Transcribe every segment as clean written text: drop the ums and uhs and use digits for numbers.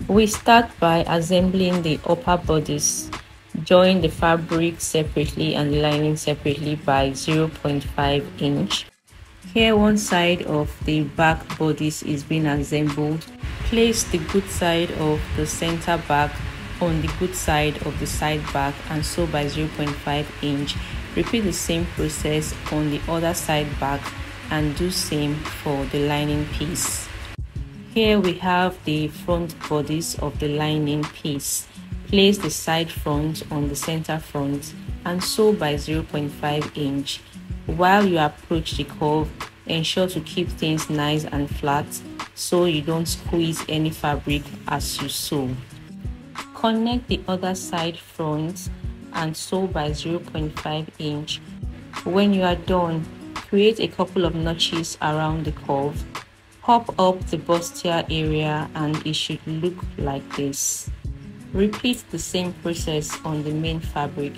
We start by assembling the upper bodies. Join the fabric separately and the lining separately by 0.5 inch. Here one side of the back bodies is being assembled. Place the good side of the center back on the good side of the side back and sew by 0.5 inch. Repeat the same process on the other side back and do same for the lining piece. Here we have the front bodies of the lining piece. Place the side front on the center front and sew by 0.5 inch. While you approach the curve, ensure to keep things nice and flat so you don't squeeze any fabric as you sew. Connect the other side front and sew by 0.5 inch. When you are done, create a couple of notches around the curve. Pop up the bustier area and it should look like this. Repeat the same process on the main fabric.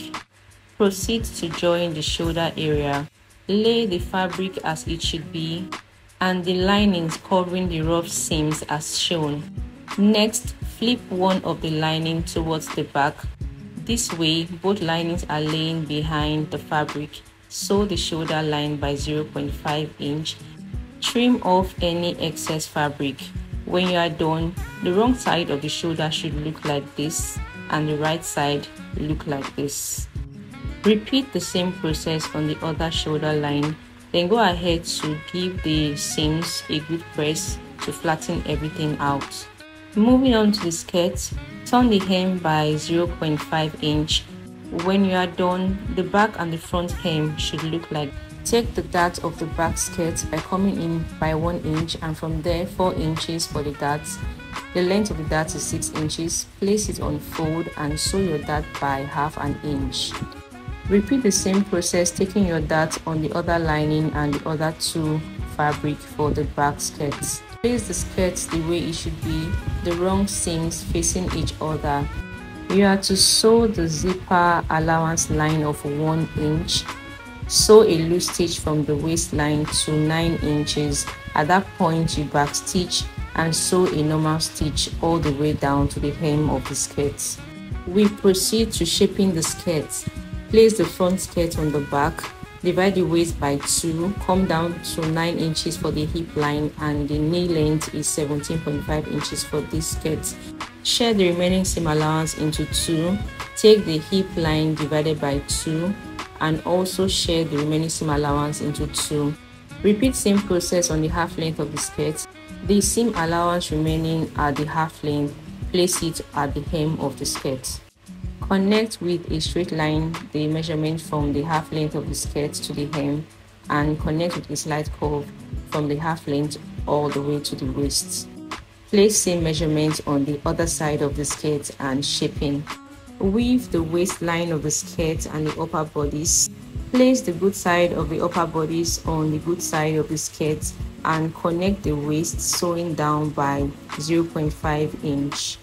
Proceed to join the shoulder area. Lay the fabric as it should be and the linings covering the rough seams as shown. Next, flip one of the lining towards the back. This way, both linings are laying behind the fabric. Sew the shoulder line by 0.5 inch. Trim off any excess fabric. When you are done, the wrong side of the shoulder should look like this and the right side look like this. Repeat the same process on the other shoulder line, then go ahead to give the seams a good press to flatten everything out. Moving on to the skirt, turn the hem by 0.5 inch. When you are done, the back and the front hem should look like. Take the dart of the back skirt by coming in by 1 inch and from there 4 inches for the dart. The length of the dart is 6 inches. Place it on fold and sew your dart by half an inch. Repeat the same process, taking your dart on the other lining and the other two fabric for the back skirts. Place the skirts the way it should be, the wrong seams facing each other. You are to sew the zipper allowance line of 1 inch. Sew a loose stitch from the waistline to 9 inches. At that point, you back stitch and sew a normal stitch all the way down to the hem of the skirt. We proceed to shaping the skirt. Place the front skirt on the back, divide the waist by 2, come down to 9 inches for the hip line and the knee length is 17.5 inches for this skirt. Share the remaining seam allowance into 2, take the hip line divided by 2 and also share the remaining seam allowance into 2. Repeat same process on the half length of the skirt. The seam allowance remaining at the half length, place it at the hem of the skirt. Connect with a straight line the measurement from the half length of the skirt to the hem and connect with a slight curve from the half length all the way to the waist. Place same measurement on the other side of the skirt and shaping. Weave the waistline of the skirt and the upper bodies. Place the good side of the upper bodies on the good side of the skirt and connect the waist sewing down by 0.5 inch.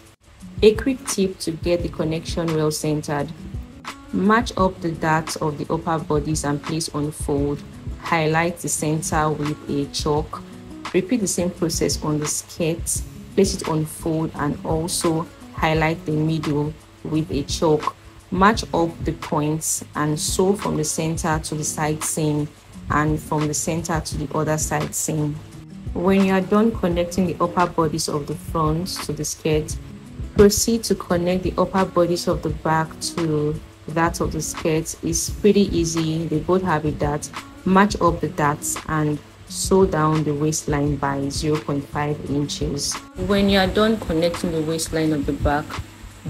A quick tip to get the connection well centered. Match up the darts of the upper bodies and place on fold. Highlight the center with a chalk. Repeat the same process on the skirt. Place it on fold and also highlight the middle with a chalk. Match up the points and sew from the center to the side seam and from the center to the other side seam. When you are done connecting the upper bodies of the front to the skirt, proceed to connect the upper bodies of the back to that of the skirt. Is pretty easy. They both have a dart. Match up the darts and sew down the waistline by 0.5 inches. When you are done connecting the waistline of the back,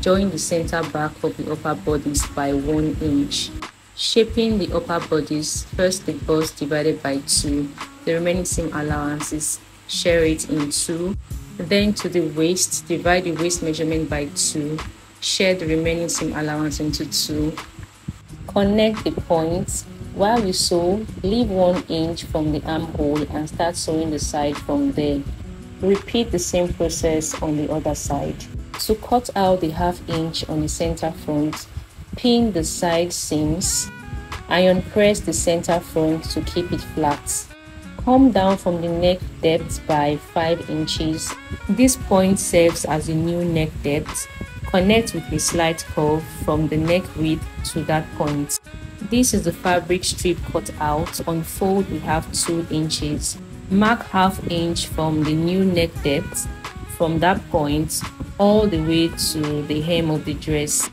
join the center back of the upper bodies by 1 inch. Shaping the upper bodies, first the bust divided by 2. The remaining seam allowances, share it in 2. Then to the waist, divide the waist measurement by 2. Share the remaining seam allowance into 2. Connect the points. While you sew, leave 1 inch from the armhole and start sewing the side from there. Repeat the same process on the other side. To cut out the ½ inch on the center front, pin the side seams. Iron press the center front to keep it flat. Come down from the neck depth by 5 inches. This point serves as a new neck depth. Connect with a slight curve from the neck width to that point. This is the fabric strip cut out. On fold, we have 2 inches. Mark ½ inch from the new neck depth from that point all the way to the hem of the dress.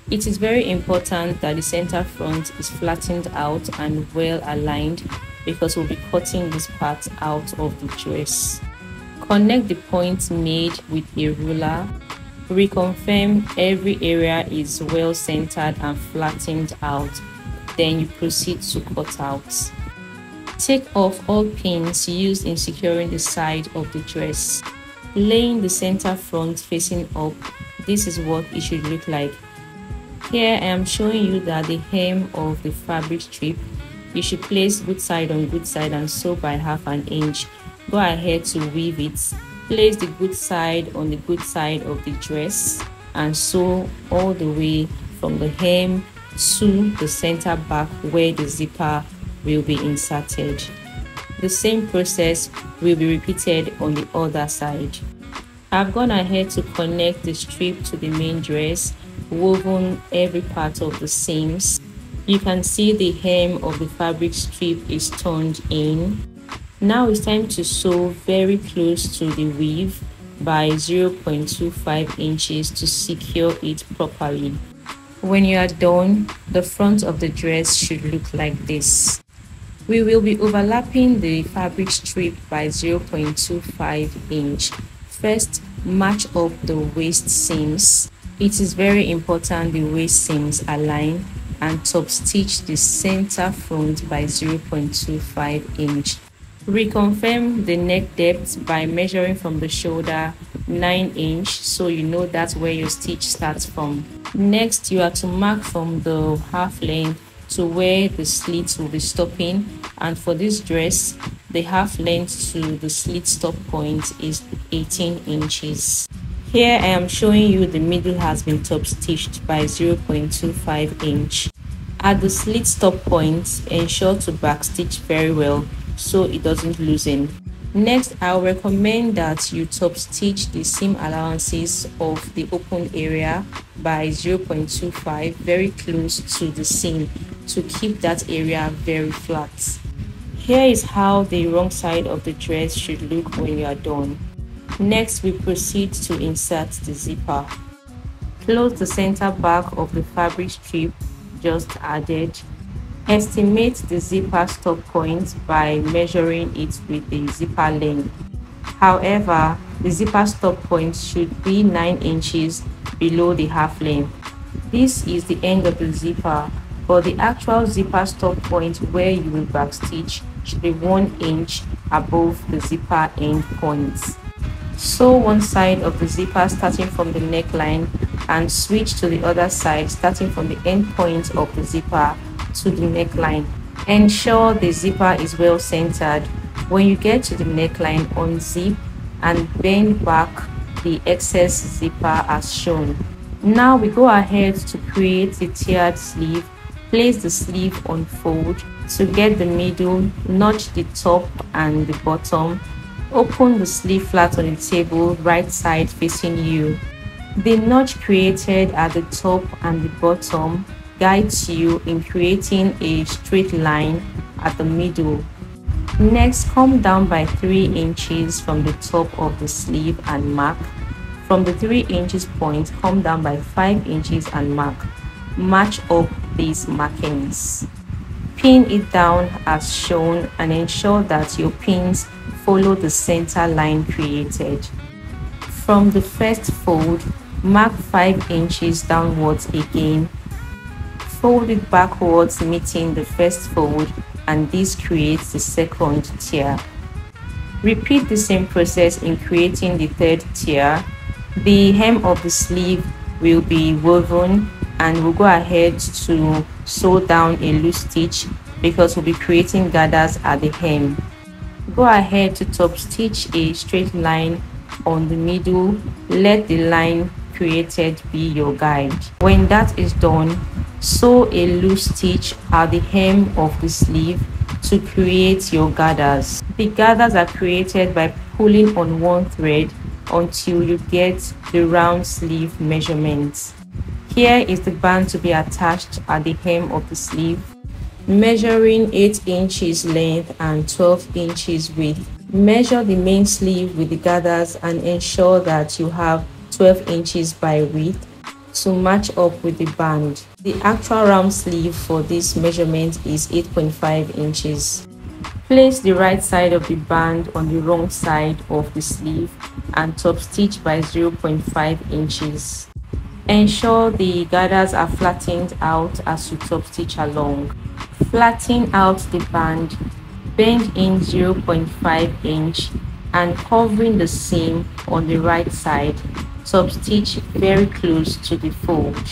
It is very important that the center front is flattened out and well aligned because we'll be cutting this part out of the dress. Connect the points made with a ruler. Reconfirm every area is well centered and flattened out. Then you proceed to cut out. Take off all pins used in securing the side of the dress. Laying the center front facing up, this is what it should look like. Here I am showing you that the hem of the fabric strip, you should place good side on good side and sew by ½ inch. Go ahead to weave it. Place the good side on the good side of the dress and sew all the way from the hem to the center back where the zipper will be inserted. The same process will be repeated on the other side. I've gone ahead to connect the strip to the main dress, woven every part of the seams. You can see the hem of the fabric strip is turned in. Now it's time to sew very close to the weave by 0.25 inches to secure it properly. When you are done, the front of the dress should look like this. We will be overlapping the fabric strip by 0.25 inch. First, match up the waist seams. It is very important the waist seams align, and top stitch the center front by 0.25 inch. Reconfirm the neck depth by measuring from the shoulder 9 inch so you know that's where your stitch starts from. Next, you are to mark from the half length to where the slits will be stopping, and for this dress the half length to the slit stop point is 18 inches. Here I am showing you the middle has been top stitched by 0.25 inch. At the slit stop point, ensure to back stitch very well so it doesn't loosen. Next, I'll recommend that you top stitch the seam allowances of the open area by 0.25 very close to the seam to keep that area very flat. Here is how the wrong side of the dress should look when you are done. Next, we proceed to insert the zipper. Close the center back of the fabric strip just added. Estimate the zipper stop point by measuring it with the zipper length. However, the zipper stop point should be 9 inches below the half length. This is the end of the zipper, but the actual zipper stop point where you will backstitch should be 1 inch above the zipper end points. Sew one side of the zipper starting from the neckline and switch to the other side starting from the end point of the zipper to the neckline. Ensure the zipper is well centered. When you get to the neckline, unzip and bend back the excess zipper as shown. Now we go ahead to create the tiered sleeve. Place the sleeve on fold. To get the middle, notch the top and the bottom. Open the sleeve flat on the table, right side facing you. The notch created at the top and the bottom guides you in creating a straight line at the middle. Next, come down by 3 inches from the top of the sleeve and mark. From the 3 inches point, come down by 5 inches and mark. Match up these markings. Pin it down as shown and ensure that your pins follow the center line created. From the first fold, mark 5 inches downwards again. Fold it backwards meeting the first fold, and this creates the second tier. Repeat the same process in creating the third tier. The hem of the sleeve will be woven, and we'll go ahead to sew down a loose stitch because we'll be creating gathers at the hem. Go ahead to top stitch a straight line on the middle. Let the line created be your guide. When that is done, sew a loose stitch at the hem of the sleeve to create your gathers. The gathers are created by pulling on one thread until you get the round sleeve measurement. Here is the band to be attached at the hem of the sleeve, measuring 8 inches length and 12 inches width. Measure the main sleeve with the gathers and ensure that you have 12 inches by width to match up with the band. The actual round sleeve for this measurement is 8.5 inches. Place the right side of the band on the wrong side of the sleeve and top stitch by 0.5 inches. Ensure the gathers are flattened out as you top stitch along. Flatten out the band, bend in 0.5 inch and covering the seam on the right side, top stitch very close to the fold.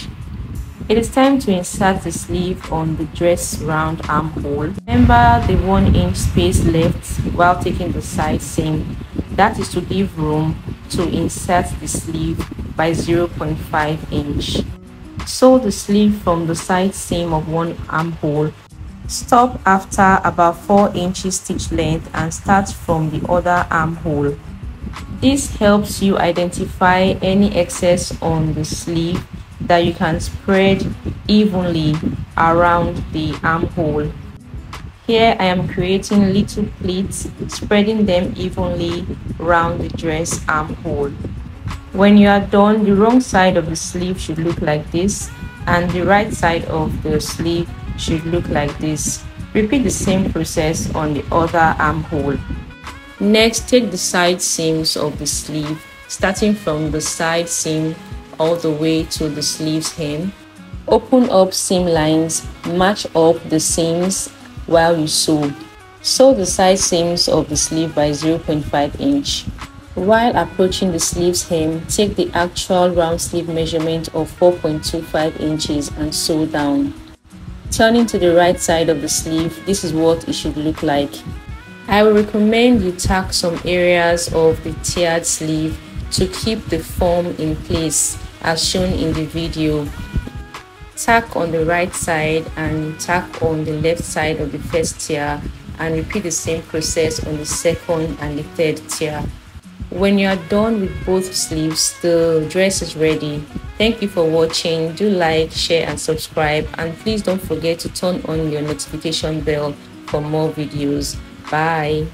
It is time to insert the sleeve on the dress round armhole. Remember the 1 inch space left while taking the side seam. That is to give room to insert the sleeve by 0.5 inch. Sew the sleeve from the side seam of one armhole. Stop after about 4 inches stitch length and start from the other armhole. This helps you identify any excess on the sleeve that you can spread evenly around the armhole. Here I am creating little pleats, spreading them evenly around the dress armhole. When you are done, the wrong side of the sleeve should look like this and the right side of the sleeve should look like this. Repeat the same process on the other armhole. Next, take the side seams of the sleeve, starting from the side seam all the way to the sleeve's hem. Open up seam lines, match up the seams while you sew. Sew the side seams of the sleeve by 0.5 inch. While approaching the sleeve's hem, take the actual round sleeve measurement of 4.25 inches and sew down. Turning to the right side of the sleeve, this is what it should look like. I will recommend you tack some areas of the tiered sleeve to keep the form in place as shown in the video. Tack on the right side and tack on the left side of the first tier and repeat the same process on the second and the third tier. When you are done with both sleeves, the dress is ready. Thank you for watching. Do like, share and subscribe, and please don't forget to turn on your notification bell for more videos. Bye.